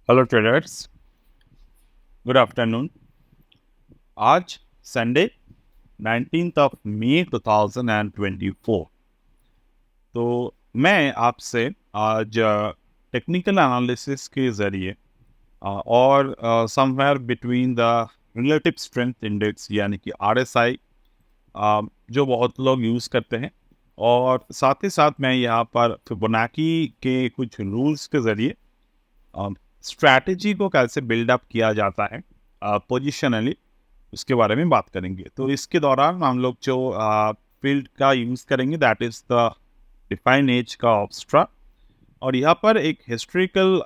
Hello traders, good afternoon. आज Sunday 19th of May 2024। तो मैं आपसे आज टेक्निकल एनालिसिस के ज़रिए और somewhere between the relative strength index यानी कि आरएसआई, जो बहुत लोग यूज़ करते हैं, और साथ ही साथ मैं यहाँ पर फिबोनाची के कुछ रूल्स के ज़रिए स्ट्रैटेजी को कैसे बिल्डअप किया जाता है पोजिशनली, उसके बारे में बात करेंगे। तो इसके दौरान हम लोग जो फील्ड का यूज़ करेंगे that is the define edge का ऑब्स्ट्रा। और यहाँ पर एक हिस्ट्रिकल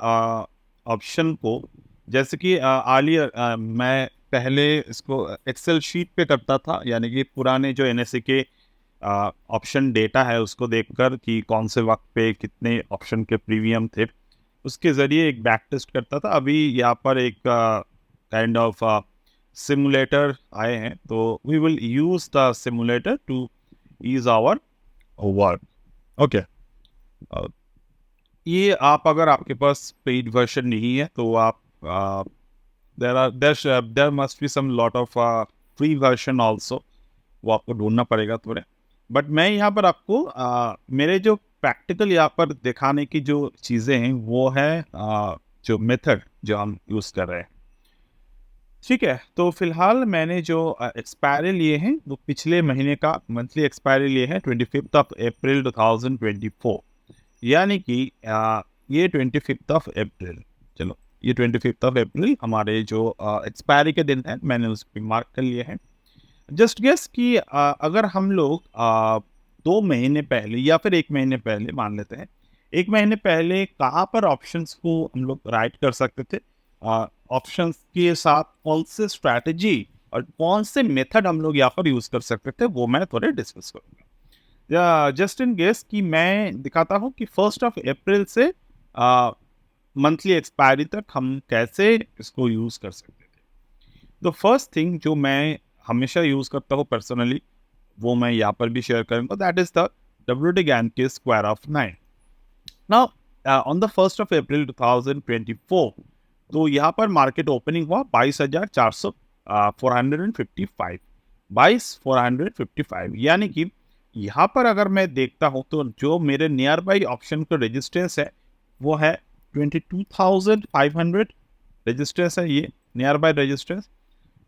ऑप्शन को, जैसे कि आलियर मैं पहले इसको एक्सेल शीट पे करता था, यानी कि पुराने जो एनएसए के ऑप्शन डेटा है उसको देखकर कि कौन से वक्त पे कितने ऑप्शन के प्रीमियम थे, उसके ज़रिए एक बैक टेस्ट करता था। अभी यहाँ पर एक काइंड ऑफ सिमुलेटर आए हैं, तो we will use the simulator to ease our work. Okay, ये आप अगर आपके पास पेड वर्जन नहीं है तो आप there must be some lot of free version also, वो आपको ढूंढना पड़ेगा थोड़े। बट मैं यहाँ पर आपको मेरे जो प्रैक्टिकल यहाँ पर दिखाने की जो चीज़ें हैं वो है जो मेथड जो हम यूज़ कर रहे हैं। ठीक है, तो फिलहाल मैंने जो एक्सपायरी लिए हैं वो पिछले महीने का मंथली एक्सपायरी लिए हैं 25 अप्रैल 2024। यानी कि ये 25 अप्रैल, चलो ये 25 अप्रैल हमारे जो एक्सपायरी के दिन है, मैंने उस पर मार्क कर लिए हैं। जस्ट गेस कि अगर हम लोग 2 महीने पहले या फिर 1 महीने पहले मान लेते हैं, 1 महीने पहले कहाँ पर ऑप्शंस को हम लोग राइट कर सकते थे, ऑप्शंस के साथ कौन से स्ट्रैटेजी और कौन से मेथड हम लोग यहाँ पर यूज कर सकते थे, वो मैं थोड़े डिस्कस करूँगा। जस्ट इन केस कि मैं दिखाता हूँ कि 1 अप्रैल से मंथली एक्सपायरी तक हम कैसे इसको यूज कर सकते थे। तो फर्स्ट थिंग जो मैं हमेशा यूज करता हूँ पर्सनली, वो मैं यहाँ पर भी शेयर करूंगा, that is the WD gain के square of 9। Now on the 1 April 2024, तो यहाँ पर मार्केट ओपनिंग हुआ 22,400 455, 22,455। यानी कि यहाँ पर अगर मैं देखता हूँ तो जो मेरे नियर बाई ऑप्शन का रेजिस्टेंस है वो है 22,500 रेजिस्टेंस है, ये नियर बाई रेजिस्टेंस।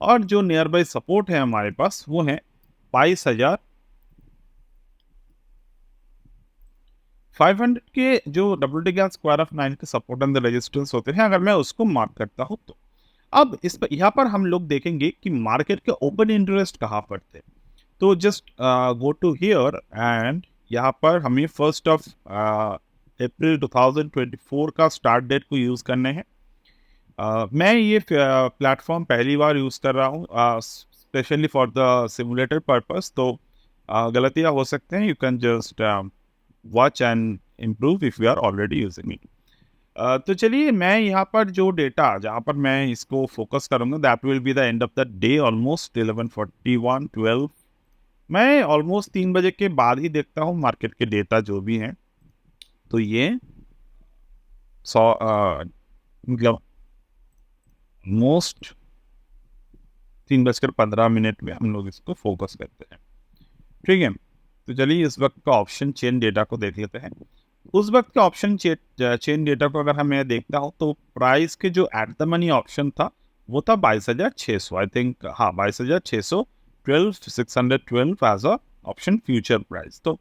और जो नियर बाई सपोर्ट है हमारे पास वो है 22,500 के, जो WD गैन स्क्वायर ऑफ 9 के सपोर्ट एंड रेजिस्टेंस होते हैं, अगर मैं उसको मार्क करता हूँ तो अब इस पर यहाँ पर हम लोग देखेंगे कि मार्केट के ओपन इंटरेस्ट कहाँ पर थे। तो just go to here and यहाँ पर हमें 1 अप्रैल 2024 का स्टार्ट डेट को यूज़ करने हैं। मैं ये प्लेटफॉर्म पहली बार यूज़ कर रहा हूँ specially for the simulator purpose, तो गलतियाँ हो सकते हैं, you can just watch and improve if you are already using it. तो चलिए मैं यहाँ पर जो डेटा जहाँ पर मैं इसको फोकस करूँगा that will be the end of the day almost 11:41 12। मैं ऑलमोस्ट 3 बजे के बाद ही देखता हूँ मार्केट के डेटा जो भी हैं। तो ये 100 मतलब मोस्ट 3:15 में हम लोग इसको फोकस करते हैं। ठीक है, तो चलिए इस वक्त का ऑप्शन चेन डेटा को देख लेते हैं। उस वक्त के ऑप्शन चेन डेटा को अगर मैं देखता हूँ तो प्राइस के जो एट द मनी ऑप्शन था वो था 22,600, आई थिंक, हाँ 22,600, 12,612 as a option future price. तो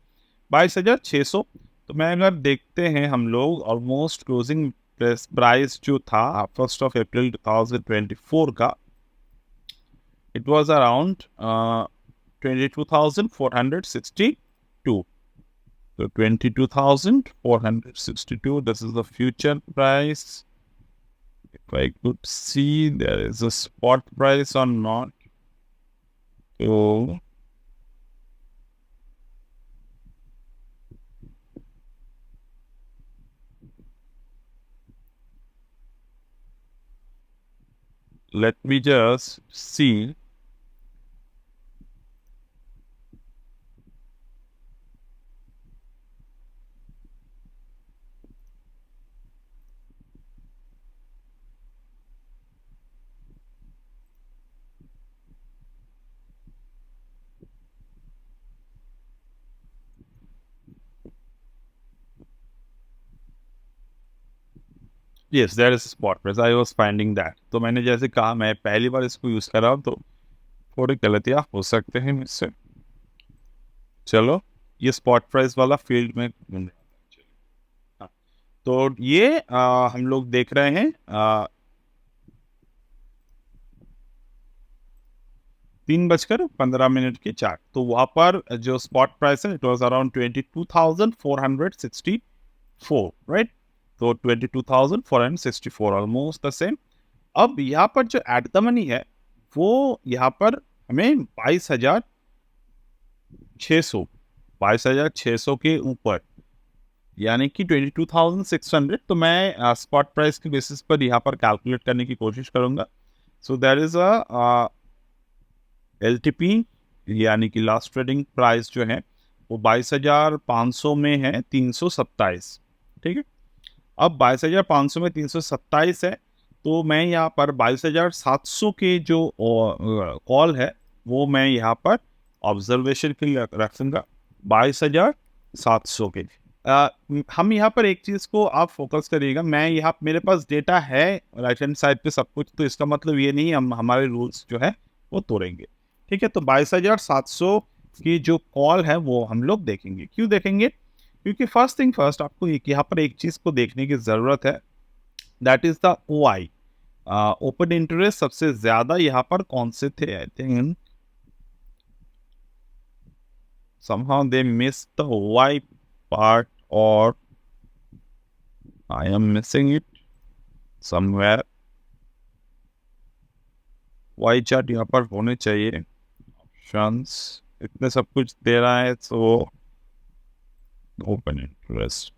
22,600, तो मैं अगर देखते हैं हम लोग ऑलमोस्ट क्लोजिंग प्राइस जो था 1 अप्रैल 2024 का, it was around 22,462. So 22,462, this is the future price. If I could see there is a spot price or not. So let me just see. Yes there is spot price, I was finding that. तो मैंने जैसे कहा मैं पहली बार इसको use कर रहा हूँ, तो थोड़ी गलतियाँ हो सकते हैं मुझसे। चलो ये स्पॉट प्राइस वाला फील्ड में ढूंढ रहा था। हाँ, तो ये हम लोग देख रहे हैं 3:15 की चार्ट। तो वहाँ पर जो स्पॉट प्राइस है इट वाज अराउंड 22,464, राइट। तो 22,464 ऑलमोस्ट द सेम। अब यहाँ पर जो एट द मनी है वो यहाँ पर हमें 22,600, 22,600 के ऊपर, यानी कि 22,600। तो मैं स्पॉट प्राइस के बेसिस पर यहाँ पर कैलकुलेट करने की कोशिश करूंगा। So there is a LTP, यानी कि लास्ट ट्रेडिंग प्राइस जो है वो 22,500 में है 327, ठीक है। अब 22,500 में 327 है, तो मैं यहाँ पर 22,700 के जो कॉल है वो मैं यहाँ पर ऑब्जर्वेशन के लिए रखूँगा। 22,700 के हम यहाँ पर एक चीज़ को आप फोकस करिएगा। मैं यहाँ मेरे पास डेटा है राइट हैंड साइड पे सब कुछ, तो इसका मतलब ये नहीं हम हमारे रूल्स जो है वो तोड़ेंगे, ठीक है। तो 22,700 की जो कॉल है वो हम लोग देखेंगे। क्यों देखेंगे? क्योंकि फर्स्ट थिंग फर्स्ट आपको यहाँ पर एक चीज़ को देखने की ज़रूरत है, that is the OI, open interest सबसे ज़्यादा यहाँ पर कौन से थे? I think somehow they missed the OI part, or I am missing it somewhere। Why chart यहाँ पर होने चाहिए, ऑप्शंस इतने सब कुछ दे रहा है। तो ओपन इंटरेस्ट,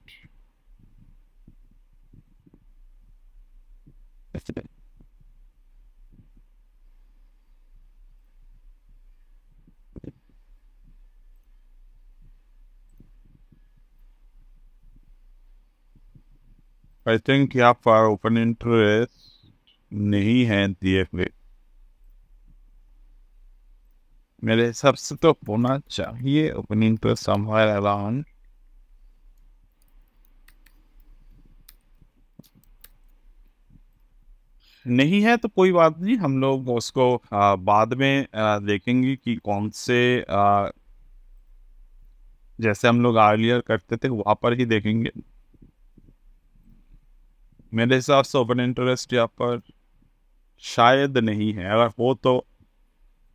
आई थिंक यहाँ पर ओपन इंटरेस्ट नहीं है दिए हुए। मेरे हिसाब से तो होना चाहिए ओपन इंटरेस्ट समवेयर अराउंड। नहीं है तो कोई बात नहीं, हम लोग उसको बाद में देखेंगे कि कौन से जैसे हम लोग अर्लियर करते थे वहाँ पर ही देखेंगे। मेरे हिसाब से ओपन इंटरेस्ट यहाँ पर शायद नहीं है, अगर हो तो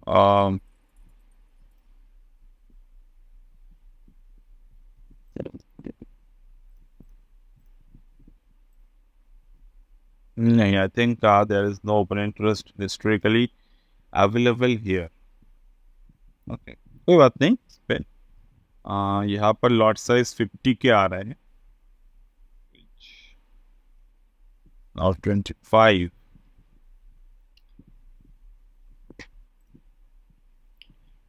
आ, नहीं, I think there is no open interest historically available here. Okay, कोई बात नहीं। इस पे यहाँ पर लॉट साइज 50 के आ रहे हैं और 25।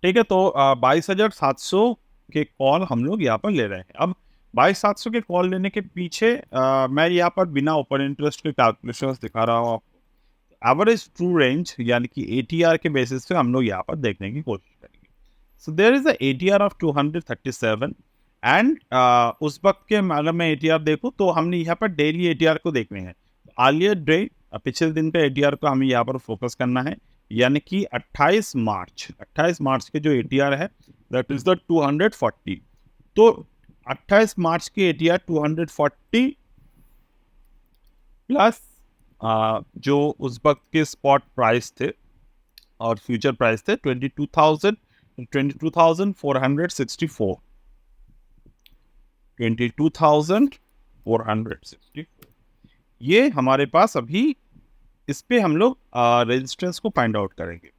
ठीक है, तो 22,700 के कॉल हम लोग यहाँ पर ले रहे हैं। अब 22,700 के कॉल लेने के पीछे मैं यहाँ पर बिना ओपन इंटरेस्ट के कैलकुलेशंस दिखा रहा हूँ आपको। एवरेज ट्रू रेंज यानी कि एटीआर के बेसिस पे हम लोग यहाँ पर देखने की कोशिश करेंगे। So there is a ATR of 237 and उस वक्त के मतलब मैं एटीआर देखूँ तो हमने यहाँ पर डेली एटीआर को देखने हैं। अर्लियर डे, पिछले दिन का एटीआर को हमें यहाँ पर फोकस करना है, यानी कि 28 मार्च के जो एटीआर है दैट इज द 240। तो 28 मार्च के एटीआर 240 प्लस जो उस वक्त के स्पॉट प्राइस थे और फ्यूचर प्राइस थे 22,464, 22,464 ये हमारे पास अभी इस पे हम लोग रेजिस्टेंस को फाइंड आउट करेंगे।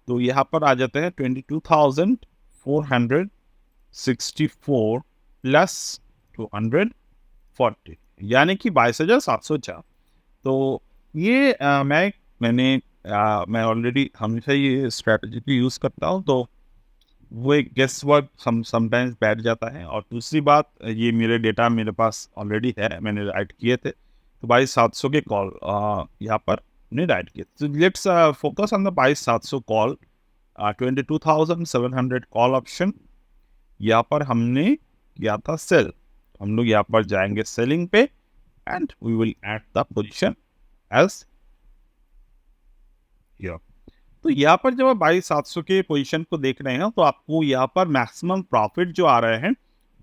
तो यहाँ पर आ जाते हैं 22,464 प्लस 240, यानी कि 22,704। तो ये मैं ऑलरेडी हमेशा ये स्ट्रैटेजी को यूज़ करता हूँ, तो वो एक गेस वर्क समटाइम्स बैठ जाता है। और दूसरी बात, ये मेरे डेटा मेरे पास ऑलरेडी है, मैंने राइट किए थे। तो 22,700 के कॉल यहाँ पर ने राइट किए। तो let's focus on the 22,700 call. 22,700 call option यहाँ पर हमने किया था सेल। हम लोग यहाँ पर जाएंगे सेलिंग पे and we will add the position as here. तो यहाँ पर जब आप 22,700 के पोजीशन को देख रहे हैं तो आपको यहाँ पर मैक्सिमम प्रॉफिट जो आ रहे हैं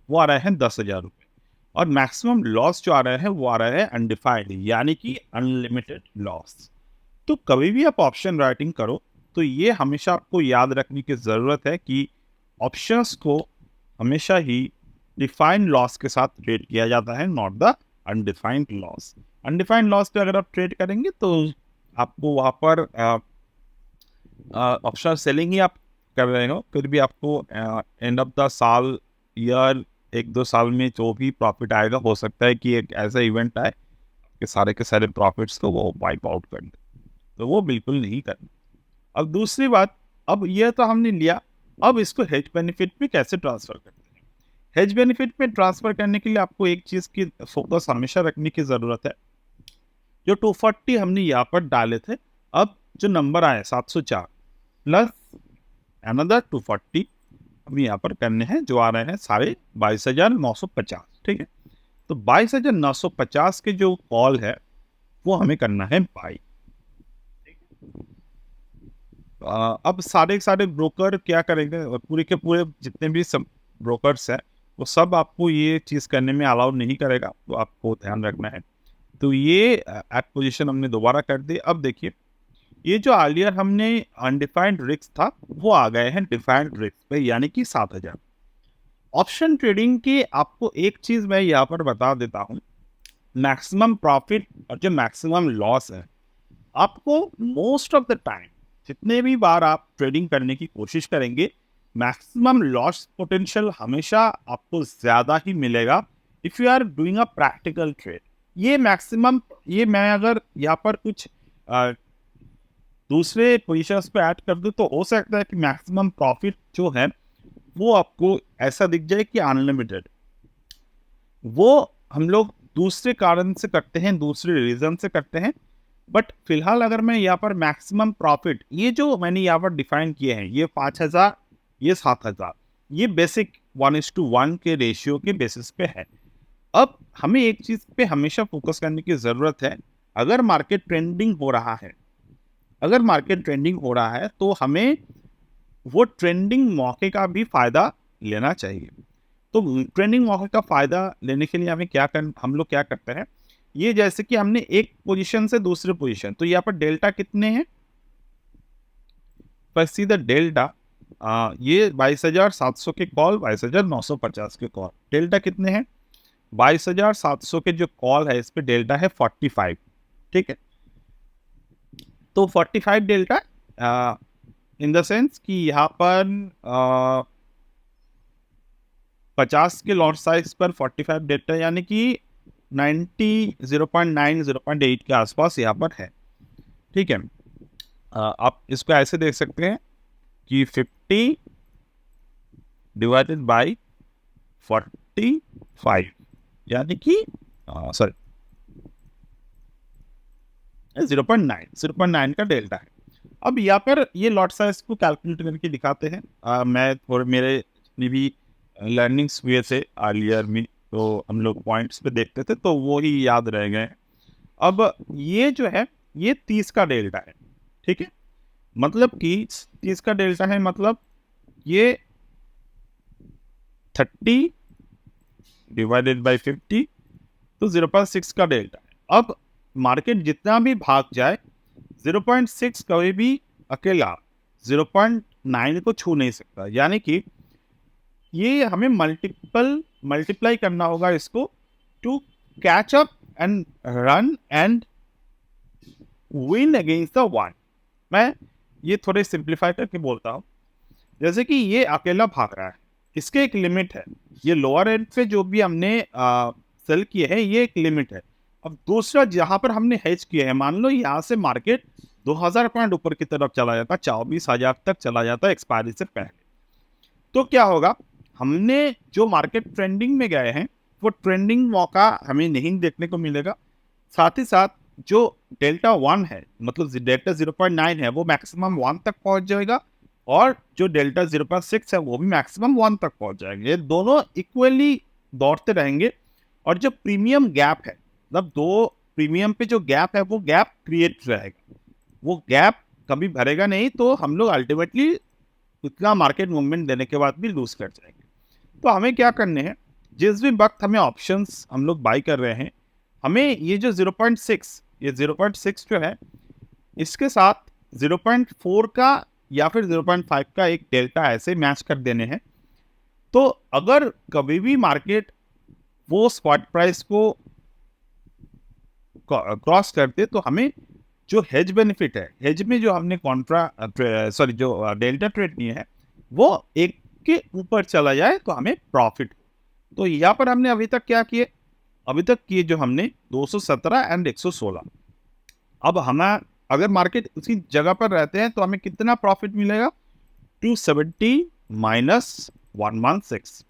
वो आ रहे हैं 10,000 रुपये, और मैक्सिमम लॉस जो आ रहा है वो आ रहा है अनडिफाइंड, यानी कि अनलिमिटेड लॉस। तो कभी भी आप ऑप्शन राइटिंग करो तो ये हमेशा आपको याद रखने की ज़रूरत है कि ऑप्शंस को हमेशा ही डिफाइंड लॉस के साथ ट्रेड किया जाता है, not the undefined loss. Undefined loss पे अगर आप ट्रेड करेंगे तो आपको वहाँ पर ऑप्शन सेलिंग ही आप कर रहे हो, फिर भी आपको एंड ऑफ द साल, ईयर, 1-2 साल में जो भी प्रॉफिट आएगा, हो सकता है कि एक ऐसा इवेंट आए कि सारे के सारे प्रॉफिट्स को वो वाइप आउट कर दे, तो वो बिल्कुल नहीं करना। अब दूसरी बात, अब ये तो हमने लिया, अब इसको हेज बेनिफिट में कैसे ट्रांसफर करते हैं। हेज बेनिफिट में ट्रांसफर करने के लिए आपको एक चीज़ की फोकस हमेशा रखने की ज़रूरत है। जो 240 हमने यहाँ पर डाले थे, अब जो नंबर आए 704 प्लस अनदर 240 अब यहाँ पर करने हैं, जो आ रहे हैं सारे 22,950। ठीक है, तो 22,950 के जो कॉल है वो हमें करना है बाई। अब सारे सारे ब्रोकर क्या करेंगे, पूरे के पूरे जितने भी सब ब्रोकर्स हैं वो सब आपको ये चीज़ करने में अलाउ नहीं करेगा, तो आपको ध्यान रखना है। तो ये एट पोजीशन हमने दोबारा कर दी। अब देखिए, ये जो अर्लियर हमने अनडिफाइंड रिस्क था वो आ गए हैं डिफाइंड रिस्क पे, यानी कि 7,000। ऑप्शन ट्रेडिंग की आपको एक चीज़ मैं यहाँ पर बता देता हूँ, मैक्सिमम प्रॉफिट और जो मैक्सिमम लॉस है, आपको मोस्ट ऑफ द टाइम जितने भी बार आप ट्रेडिंग करने की कोशिश करेंगे, मैक्सिमम लॉस पोटेंशियल हमेशा आपको ज़्यादा ही मिलेगा if you are doing a practical trade. ये मैक्सिमम, ये मैं अगर यहाँ पर कुछ दूसरे पोजीशंस पे ऐड कर दूँ तो हो सकता है कि मैक्सिमम प्रॉफिट जो है वो आपको ऐसा दिख जाए कि अनलिमिटेड। वो हम लोग दूसरे कारण से करते हैं, दूसरे रीज़न से करते हैं, बट फिलहाल अगर मैं यहाँ पर मैक्सिमम प्रॉफिट, ये जो मैंने यहाँ पर डिफाइन किए हैं, ये 5,000, ये 7,000, ये बेसिक 1:1 के रेशियो के बेसिस पे है। अब हमें एक चीज़ पे हमेशा फोकस करने की ज़रूरत है, अगर मार्केट ट्रेंडिंग हो रहा है, अगर मार्केट ट्रेंडिंग हो रहा है तो हमें वो ट्रेंडिंग मौके का भी फ़ायदा लेना चाहिए। तो ट्रेंडिंग मौके का फ़ायदा लेने के लिए हम लोग क्या करते हैं, ये जैसे कि हमने एक पोजीशन से दूसरे पोजीशन, तो यहाँ पर डेल्टा कितने हैं, पर सीधा डेल्टा ये 22,700 के कॉल, 22,950 के कॉल, डेल्टा कितने हैं, 22,700 के जो कॉल है इस पे डेल्टा है 45। ठीक है, तो 45 डेल्टा इन द सेंस कि यहाँ पर 50 के लॉट साइज पर 45 डेल्टा, यानी कि 0.9 0.8 के आसपास यहाँ पर है। ठीक है, आप इसको ऐसे देख सकते हैं कि 50 डिवाइडेड बाई 45, यानी कि सॉरी 0.9 का डेल्टा है। अब यहाँ पर ये लॉट साइज को कैलकुलेट करके दिखाते हैं। मैं थोड़े मेरे जितनी भी लर्निंग्स हुए थे अर्लियर में, तो हम लोग पॉइंट्स पे देखते थे तो वो ही याद रह गए। अब ये जो है ये 30 का डेल्टा है। ठीक है, मतलब कि 30 का डेल्टा है, मतलब ये 30 डिवाइडेड बाई 50, तो 0.6 का डेल्टा है। अब मार्केट जितना भी भाग जाए, 0.6 कभी भी अकेला 0.9 को छू नहीं सकता, यानी कि ये हमें मल्टीप्लाई करना होगा इसको to catch up and run and win against the one. मैं ये थोड़े सिंप्लीफाई करके बोलता हूँ, जैसे कि ये अकेला भाग रहा है, इसके एक लिमिट है, ये लोअर एंड पे जो भी हमने सेल किए हैं ये एक लिमिट है। अब दूसरा जहाँ पर हमने हेज किया है, मान लो यहाँ से मार्केट 2000 पॉइंट ऊपर की तरफ चला जाता, 24,000 तक चला जाता एक्सपायरी से पहले, तो क्या होगा, हमने जो मार्केट ट्रेंडिंग में गए हैं वो ट्रेंडिंग मौका हमें नहीं देखने को मिलेगा। साथ ही साथ जो डेल्टा 1 है, मतलब डेल्टा 0.9 है, वो मैक्सिमम 1 तक पहुंच जाएगा, और जो डेल्टा 0.6 है वो भी मैक्सिमम 1 तक पहुंच जाएंगे। ये दोनों इक्वली दौड़ते रहेंगे, और जो प्रीमियम गैप है मतलब दो प्रीमियम पे जो गैप है वो गैप क्रिएट रहेगा, वो गैप कभी भरेगा नहीं, तो हम लोग अल्टीमेटली इतना मार्केट मूवमेंट देने के बाद भी लूज कर जाएंगे। तो हमें क्या करने हैं, जिस भी वक्त हमें ऑप्शंस हम लोग बाई कर रहे हैं, हमें ये जो 0.6, ये 0.6 जो है, इसके साथ 0.4 का या फिर 0.5 का एक डेल्टा ऐसे मैच कर देने हैं। तो अगर कभी भी मार्केट वो स्पॉट प्राइस को क्रॉस करते, तो हमें जो हेज बेनिफिट है, हेज में जो हमने जो डेल्टा ट्रेड लिए है, वो एक के ऊपर चला जाए तो हमें प्रॉफिट। तो यहाँ पर हमने अभी तक क्या किए, अभी तक किए जो हमने 217 एंड 116। अब हमें अगर मार्केट उसी जगह पर रहते हैं तो हमें कितना प्रॉफिट मिलेगा, 270 माइनस 116,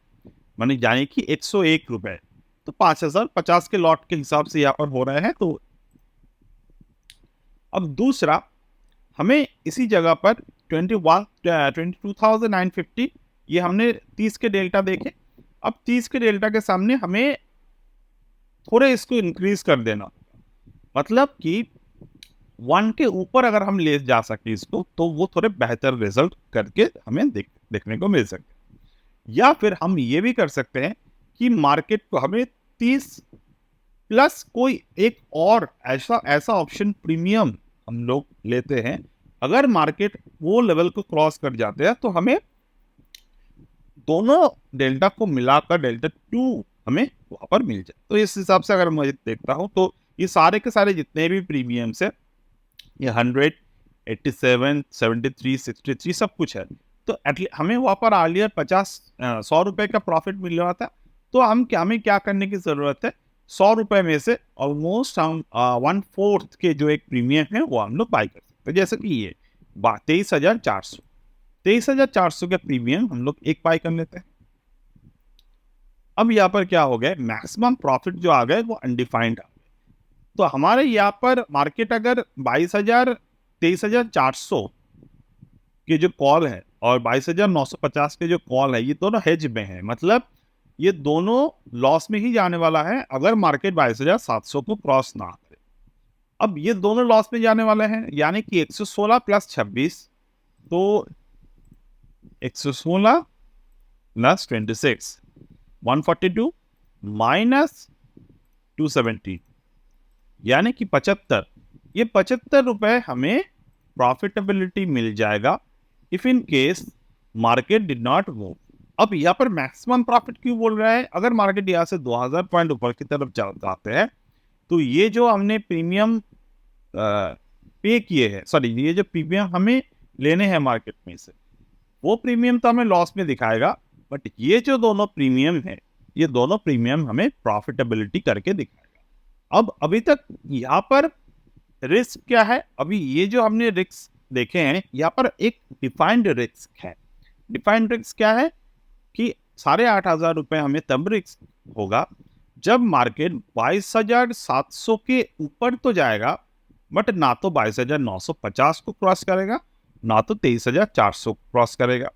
माने यानी कि 101 रुपए। तो 5050 के लॉट के हिसाब से यहाँ पर हो रहे हैं। तो अब दूसरा, हमें इसी जगह पर 22,950, ये हमने 30 के डेल्टा देखे। अब 30 के डेल्टा के सामने हमें थोड़े इसको इंक्रीज कर देना, मतलब कि 1 के ऊपर अगर हम ले जा सके इसको, तो वो थोड़े बेहतर रिजल्ट करके हमें देखने को मिल सकते हैं। या फिर हम ये भी कर सकते हैं कि मार्केट को हमें 30 प्लस कोई एक और ऐसा ऑप्शन प्रीमियम हम लोग लेते हैं। अगर मार्केट वो लेवल को क्रॉस कर जाते हैं तो हमें दोनों डेल्टा को मिलाकर डेल्टा 2 हमें वहां पर मिल जाए। तो इस हिसाब से अगर मैं देखता हूं तो ये सारे के सारे जितने भी प्रीमियम्स है, ये 100, 87, 73, 63 सब कुछ है। तो हमें वहां पर अर्लियर 100 रुपए का प्रॉफिट मिल रहा था। तो हमें क्या करने की जरूरत है, 100 रुपए में से ऑलमोस्ट हम 1/4 के जो एक प्रीमियम है वो हम लोग बाई कर सकते हैं। जैसे कि ये 23,400 के प्रीमियम हम लोग एक बाई कर लेते हैं। अब यहाँ पर क्या हो गया, मैक्सिमम प्रॉफिट जो आ गए वो अनडिफाइंड आ गए। तो हमारे यहाँ पर मार्केट अगर 23,400 के जो कॉल है और 22,950 के जो कॉल है, ये दोनों हेज में है, मतलब ये दोनों लॉस में ही जाने वाला है अगर मार्केट 22,700 को क्रॉस ना करे। अब ये दोनों लॉस में जाने वाले हैं, यानी कि 116 प्लस 26, तो 116 प्लस 26, 142 माइनस 270, यानी कि 75। ये 75 रुपए हमें प्रॉफिटेबिलिटी मिल जाएगा if in case market did not move. अब यहाँ पर मैक्सिमम प्रॉफिट क्यों बोल रहा है, अगर मार्केट यहाँ से 2000 पॉइंट ऊपर की तरफ जाते हैं तो ये जो हमने प्रीमियम पे किए हैं, सॉरी ये जो प्रीमियम हमें लेने हैं मार्केट में से, वो प्रीमियम तो हमें लॉस में दिखाएगा, बट ये जो दोनों प्रीमियम है, ये दोनों प्रीमियम हमें प्रॉफिटेबिलिटी करके दिखाएगा। अब अभी तक यहाँ पर रिस्क क्या है, अभी ये जो हमने रिस्क देखे हैं, यहाँ पर एक डिफाइंड रिस्क है। डिफाइंड रिस्क क्या है कि 8,500 रुपए हमें तब रिस्क होगा जब मार्केट 22,700 के ऊपर तो जाएगा, बट ना तो 22,950 को क्रॉस करेगा, ना तो 23,400 क्रॉस करेगा,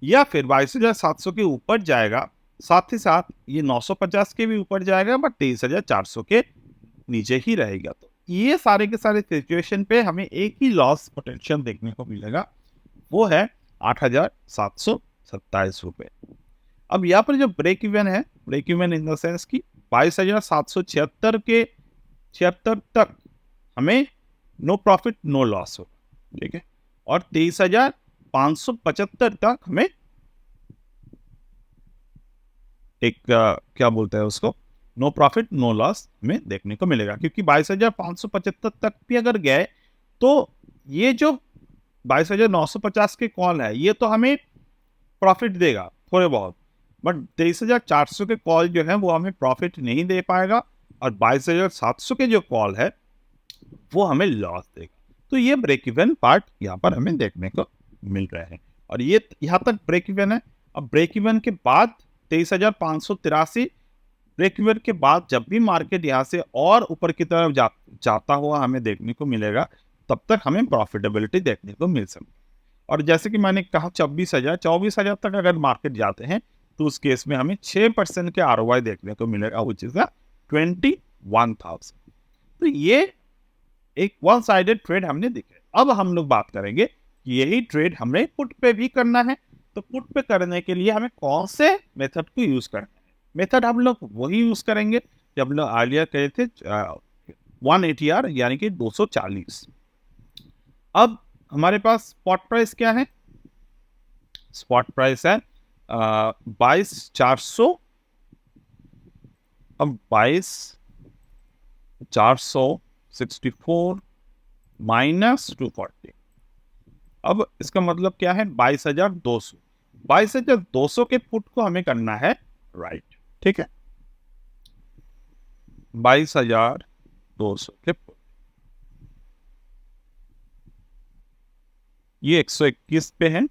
या फिर 22,700 के ऊपर जाएगा, साथ ही साथ ये 950 के भी ऊपर जाएगा, बट 23,400 के नीचे ही रहेगा। तो ये सारे के सारे सिचुएशन पे हमें एक ही लॉस पोटेंशियल देखने को मिलेगा, वो है 8,727 रुपए। अब यहाँ पर जो ब्रेक इवन है, break even in the sense की 22,776 के 76 तक हमें नो प्रॉफिट नो लॉस होगा, ठीक है, और 23,575 तक हमें एक क्या बोलते हैं उसको, नो प्रॉफिट नो लॉस हमें देखने को मिलेगा। क्योंकि 22,575 तक भी अगर गए तो ये जो 22,950 के कॉल है, ये तो हमें प्रॉफिट देगा थोड़े बहुत, बट 23,400 के कॉल जो है वो हमें प्रॉफिट नहीं दे पाएगा, और 22,700 के जो कॉल है वो हमें लॉस देगा। तो ये ब्रेक इवन पार्ट यहाँ पर हमें देखने को मिल रहे हैं, और ये यहाँ तक ब्रेक इवन है। अब ब्रेक इवन के बाद 23,583, ब्रेक इवन के बाद जब भी मार्केट यहाँ से और ऊपर की तरफ जाता हुआ हमें देखने को मिलेगा, तब तक हमें प्रॉफिटेबिलिटी देखने को मिल सकती है। और जैसे कि मैंने कहा 24,000 तक अगर मार्केट जाते हैं तो उस केस में हमें 6% के ROI देखने को मिलेगा, विच इज 20 1000। तो ये एक वन साइडेड ट्रेड हमने दिखे। अब हम लोग बात करेंगे कि यही ट्रेड हमें पुट पे भी करना है। तो पुट पे करने के लिए हमें कौन से मेथड को यूज करना है? मेथड हम लोग वही यूज करेंगे जब लोग आलिया कहे थे 180R यानी कि 240। अब हमारे पास स्पॉट प्राइस क्या है? स्पॉट प्राइस है 22,400। अब 22,464 माइनस 240। अब इसका मतलब क्या है? 22,200। 22,200 के पुट को हमें करना है राइट, ठीक है। 22,200 के पुट, ये 121 पे है।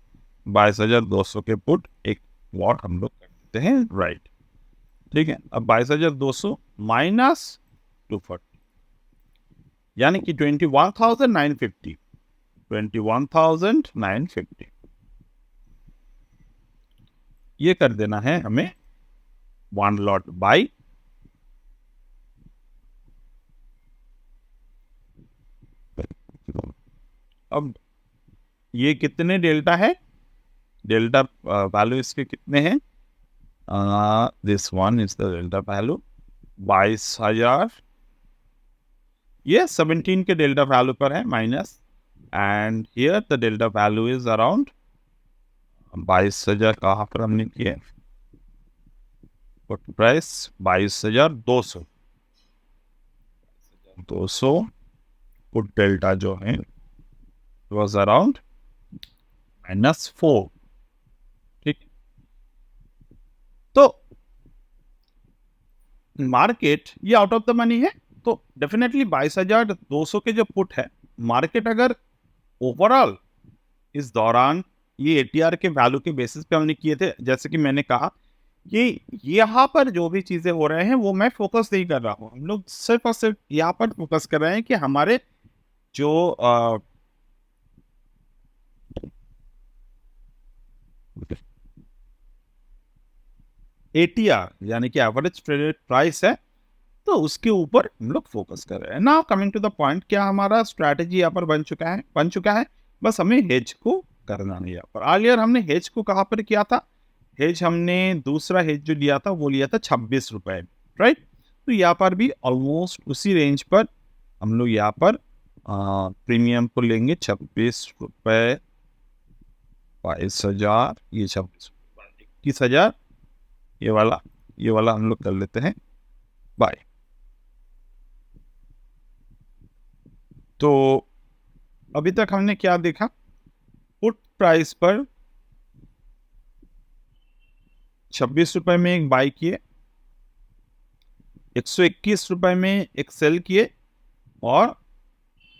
22,200 के पुट एक वॉट हम लोग कर देते हैं राइट, ठीक है। अब 22,200 माइनस 240 यानी कि 21,950। 21,950 ये कर देना है हमें वन लॉट बाई। अब ये कितने डेल्टा है? डेल्टा वैल्यू इसके कितने हैं? This one is the delta value 22,000। ये 17 के डेल्टा वैल्यू पर है minus, and here the delta value is around 22,000। कहाँ पर हमने किया? Put price 22,200। 200 पुट डेल्टा जो है was around -4, ठीक। तो मार्केट ये आउट ऑफ द मनी है, तो डेफिनेटली 22,200 के जो पुट है, मार्केट अगर ओवरऑल इस दौरान ये एटीआर के वैल्यू के बेसिस पे हमने किए थे, जैसे कि मैंने कहा कि यहाँ पर जो भी चीजें हो रहे हैं वो मैं फोकस नहीं कर रहा हूँ। हम लोग सिर्फ और सिर्फ यहाँ पर फोकस कर रहे हैं कि हमारे जो एटीआर यानी कि एवरेज ट्रेडेड प्राइस है, तो उसके ऊपर हम लोग फोकस कर रहे हैं। Now coming to the point, क्या हमारा स्ट्रैटेजी यहाँ पर बन चुका है। बस हमें हेज को करना नहीं। यहाँ पर आलियर हमने हेज को कहाँ पर किया था? हेज हमने दूसरा हेज जो लिया था वो लिया था 26 रुपए, राइट। तो यहाँ पर भी ऑलमोस्ट उसी रेंज पर हम लोग यहाँ पर प्रीमियम को लेंगे 26 रुपए 22,000, ये 26 21,000, ये वाला हम लोग कर लेते हैं बाय। तो अभी तक हमने क्या देखा? पुट प्राइस पर 26 रुपए में एक बाय किए, 121 रुपए में एक सेल किए, और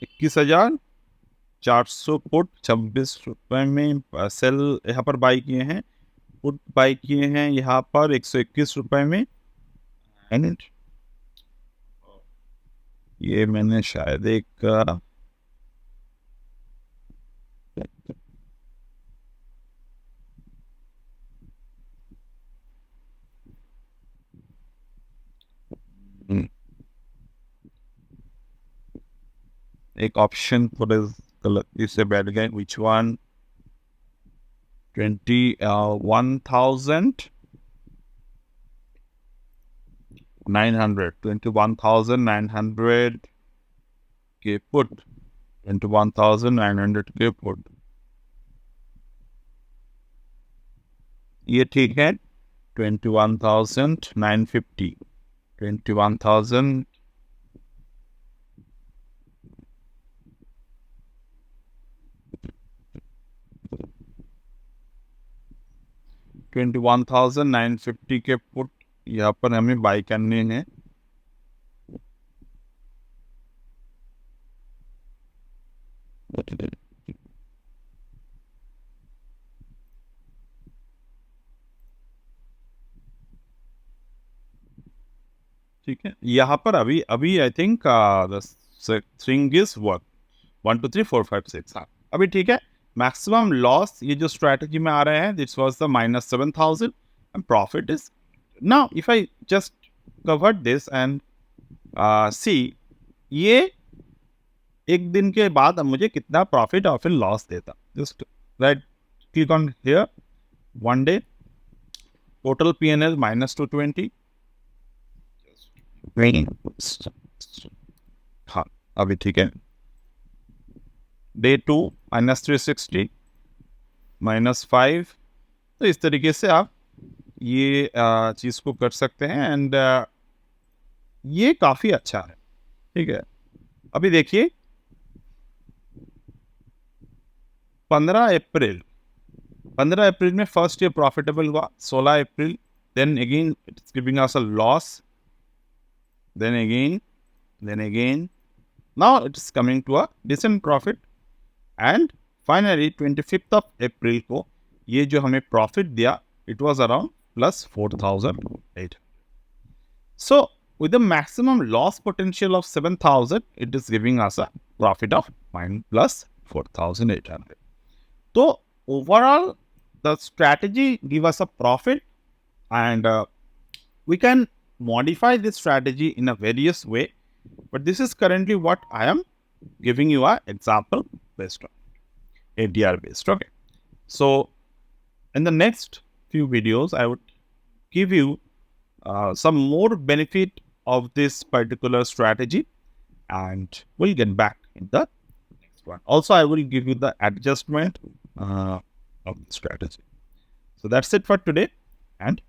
21,400 पुट 26 रुपए में सेल यहाँ पर बाय किए हैं। पुट बाय किए हैं यहाँ पर 121 रुपए में, एंड ये मैंने शायद एक एक ऑप्शन थोड़े गलती से बैठ गए। Which one? 21,900 के पुट, 21,900 के पुट, ये ठीक है। 21,950, 21,000 21,950 के पुट यहाँ पर हमें बाय करने हैं। ठीक है, यहाँ पर अभी I think thing is work 1 2 3 4 5 6। हाँ अभी ठीक है। मैक्सिमम लॉस ये जो स्ट्रैटेजी में आ रहे हैं, this was the -7,000 and profit is now if I just covered this and see ये एक दिन के बाद अब मुझे कितना प्रॉफिट और फिर लॉस देता. Just right click on here, one day total P&L -220. हाँ अभी ठीक है. डे 2 -360 -5. तो इस तरीके से आप ये चीज़ को कर सकते हैं एंड ये काफ़ी अच्छा है. ठीक है, अभी देखिए 15 अप्रैल में फर्स्ट ईयर प्रॉफिटेबल हुआ. 16 April then again it's giving us a loss, then again now it's coming to a decent profit and finally 25th of April को ये जो हमें प्रॉफिट दिया it was around +4,800. So with the maximum loss potential of 7,000, it is giving us a profit of +4,800. So overall, the strategy give us a profit, and we can modify this strategy in a various way. But this is currently what I am giving you a example based on ADR based. Okay. So in the next few videos, I would give you some more benefit of this particular strategy, and we'll get back in the next one. Also, I will give you the adjustment of the strategy. So that's it for today, and